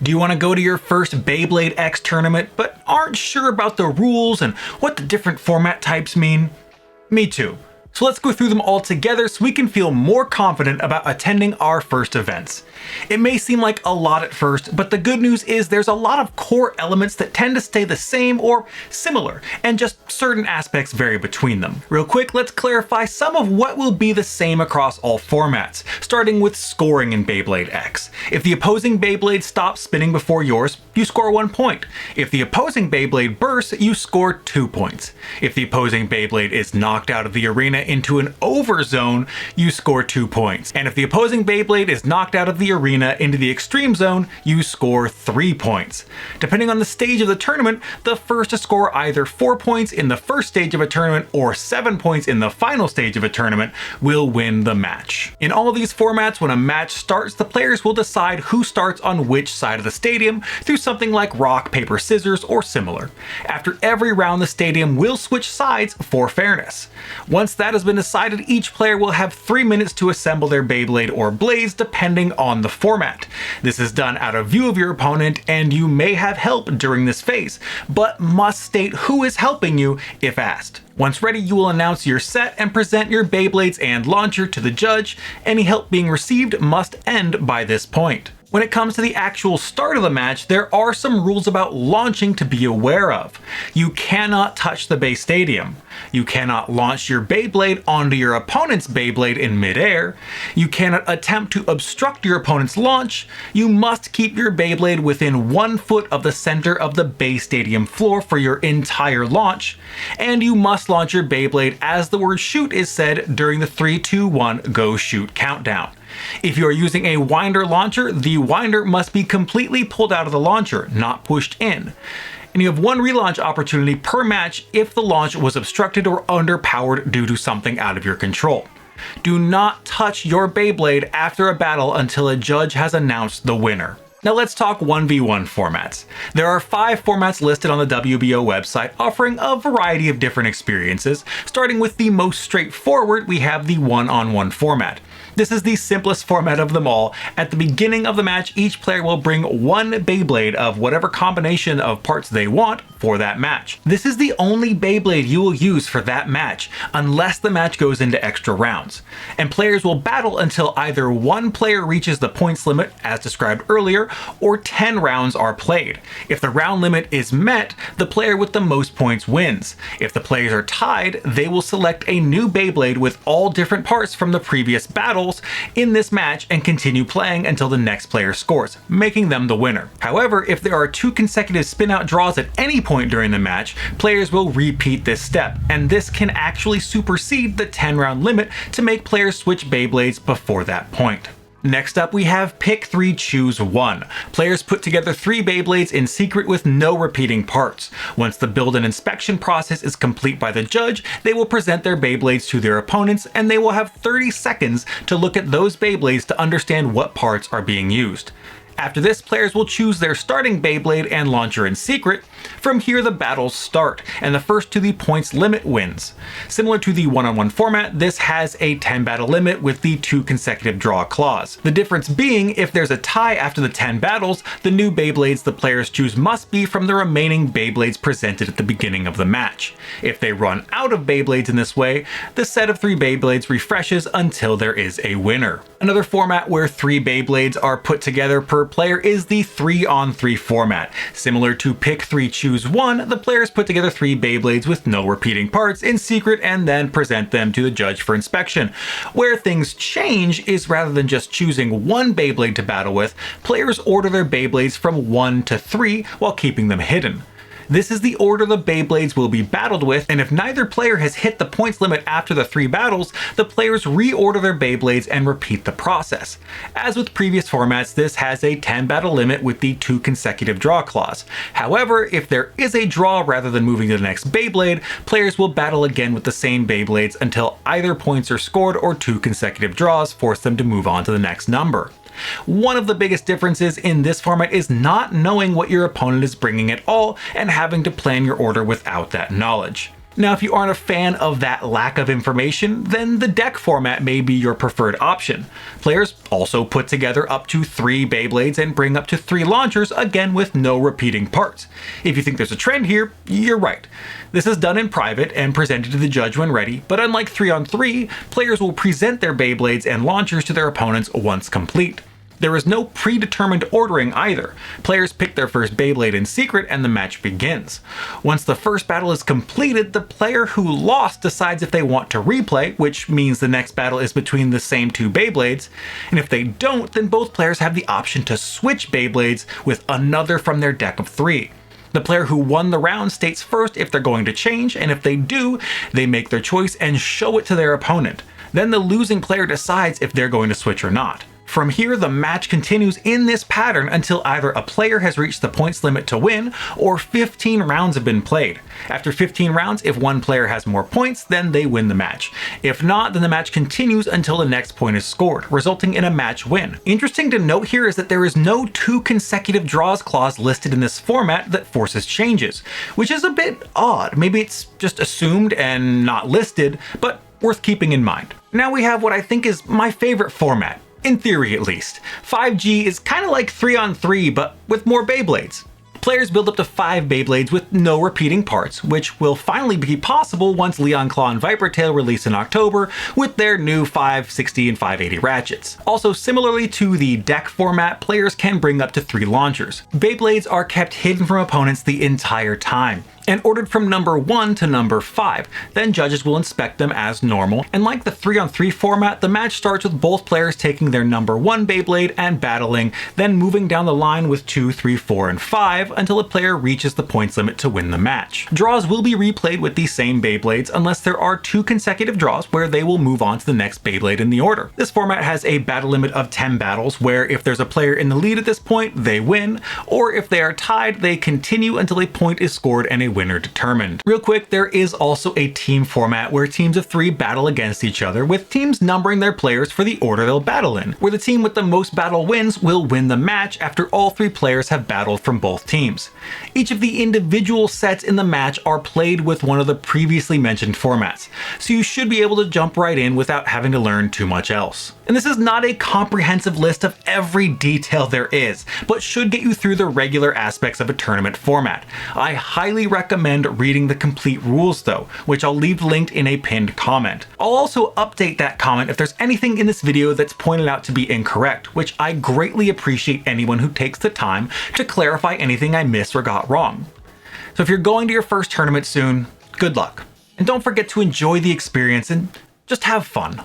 Do you want to go to your first Beyblade X tournament but aren't sure about the rules and what the different format types mean? Me too. So let's go through them all together so we can feel more confident about attending our first events. It may seem like a lot at first, but the good news is there's a lot of core elements that tend to stay the same or similar, and just certain aspects vary between them. Real quick, let's clarify some of what will be the same across all formats, starting with scoring in Beyblade X. If the opposing Beyblade stops spinning before yours, you score 1 point. If the opposing Beyblade bursts, you score 2 points. If the opposing Beyblade is knocked out of the arena into an over zone, you score 2 points. And if the opposing Beyblade is knocked out of the arena into the extreme zone, you score 3 points. Depending on the stage of the tournament, the first to score either 4 points in the first stage of a tournament or 7 points in the final stage of a tournament will win the match. In all of these formats, when a match starts, the players will decide who starts on which side of the stadium through something like rock, paper, scissors, or similar. After every round, the stadium will switch sides for fairness. Once that has been decided, each player will have 3 minutes to assemble their Beyblade or blades depending on the format. This is done out of view of your opponent, and you may have help during this phase, but must state who is helping you if asked. Once ready, you will announce your set and present your Beyblades and launcher to the judge. Any help being received must end by this point. When it comes to the actual start of the match, there are some rules about launching to be aware of. You cannot touch the base stadium. You cannot launch your Beyblade onto your opponent's Beyblade in midair. You cannot attempt to obstruct your opponent's launch. You must keep your Beyblade within 1 foot of the center of the base stadium floor for your entire launch. And you must launch your Beyblade as the word shoot is said during the 3, 2, 1, go shoot countdown. If you are using a winder launcher, the winder must be completely pulled out of the launcher, not pushed in. And you have 1 relaunch opportunity per match if the launch was obstructed or underpowered due to something out of your control. Do not touch your Beyblade after a battle until a judge has announced the winner. Now let's talk 1v1 formats. There are 5 formats listed on the WBO website offering a variety of different experiences. Starting with the most straightforward, we have the one-on-one format. This is the simplest format of them all. At the beginning of the match, each player will bring 1 Beyblade of whatever combination of parts they want for that match. This is the only Beyblade you will use for that match, unless the match goes into extra rounds. And players will battle until either 1 player reaches the points limit, as described earlier, or 10 rounds are played. If the round limit is met, the player with the most points wins. If the players are tied, they will select a new Beyblade with all different parts from the previous battle in this match and continue playing until the next player scores, making them the winner. However, if there are 2 consecutive spin-out draws at any point during the match, players will repeat this step, and this can actually supersede the 10-round limit to make players switch Beyblades before that point. Next up, we have Pick 3 Choose 1. Players put together 3 Beyblades in secret with no repeating parts. Once the build and inspection process is complete by the judge, they will present their Beyblades to their opponents, and they will have 30 seconds to look at those Beyblades to understand what parts are being used. After this, players will choose their starting Beyblade and launcher in secret. From here, the battles start, and the first to the points limit wins. Similar to the one-on-one format, this has a 10 battle limit with the 2 consecutive draw clause. The difference being, if there's a tie after the 10 battles, the new Beyblades the players choose must be from the remaining Beyblades presented at the beginning of the match. If they run out of Beyblades in this way, the set of 3 Beyblades refreshes until there is a winner. Another format where 3 Beyblades are put together per player is the 3-on-3 format. Similar to Pick 3 Choose 1, the players put together 3 Beyblades with no repeating parts in secret and then present them to the judge for inspection. Where things change is rather than just choosing 1 Beyblade to battle with, players order their Beyblades from 1 to 3 while keeping them hidden. This is the order the Beyblades will be battled with, and if neither player has hit the points limit after the 3 battles, the players reorder their Beyblades and repeat the process. As with previous formats, this has a 10 battle limit with the 2 consecutive draw clause. However, if there is a draw rather than moving to the next Beyblade, players will battle again with the same Beyblades until either points are scored or 2 consecutive draws force them to move on to the next number. One of the biggest differences in this format is not knowing what your opponent is bringing at all and having to plan your order without that knowledge. Now, if you aren't a fan of that lack of information, then the deck format may be your preferred option. Players also put together up to 3 Beyblades and bring up to 3 launchers, again with no repeating parts. If you think there's a trend here, you're right. This is done in private and presented to the judge when ready, but unlike 3-on-3, players will present their Beyblades and launchers to their opponents once complete. There is no predetermined ordering either. Players pick their first Beyblade in secret and the match begins. Once the first battle is completed, the player who lost decides if they want to replay, which means the next battle is between the same 2 Beyblades, and if they don't, then both players have the option to switch Beyblades with another from their deck of 3. The player who won the round states first if they're going to change, and if they do, they make their choice and show it to their opponent. Then the losing player decides if they're going to switch or not. From here, the match continues in this pattern until either a player has reached the points limit to win or 15 rounds have been played. After 15 rounds, if one player has more points, then they win the match. If not, then the match continues until the next point is scored, resulting in a match win. Interesting to note here is that there is no 2 consecutive draws clause listed in this format that forces changes, which is a bit odd. Maybe it's just assumed and not listed, but worth keeping in mind. Now we have what I think is my favorite format. In theory at least. 5G is kind of like 3-on-3 but with more Beyblades. Players build up to 5 Beyblades with no repeating parts, which will finally be possible once Leon Claw and Viper Tail release in October with their new 560 and 580 ratchets. Also, similarly to the deck format, players can bring up to 3 launchers. Beyblades are kept hidden from opponents the entire time and ordered from number 1 to number 5. Then judges will inspect them as normal, and like the 3-on-3 format, the match starts with both players taking their number 1 Beyblade and battling, then moving down the line with 2, 3, 4, and 5 until a player reaches the points limit to win the match. Draws will be replayed with these same Beyblades unless there are 2 consecutive draws where they will move on to the next Beyblade in the order. This format has a battle limit of 10 battles, where if there's a player in the lead at this point, they win, or if they are tied, they continue until a point is scored and a winner determined. Real quick, there is also a team format where teams of 3 battle against each other, with teams numbering their players for the order they'll battle in, where the team with the most battle wins will win the match after all 3 players have battled from both teams. Each of the individual sets in the match are played with one of the previously mentioned formats, so you should be able to jump right in without having to learn too much else. And this is not a comprehensive list of every detail there is, but should get you through the regular aspects of a tournament format. I highly recommend reading the complete rules though, which I'll leave linked in a pinned comment. I'll also update that comment if there's anything in this video that's pointed out to be incorrect, which I greatly appreciate anyone who takes the time to clarify anything I missed or got wrong. So if you're going to your first tournament soon, good luck. And don't forget to enjoy the experience and just have fun.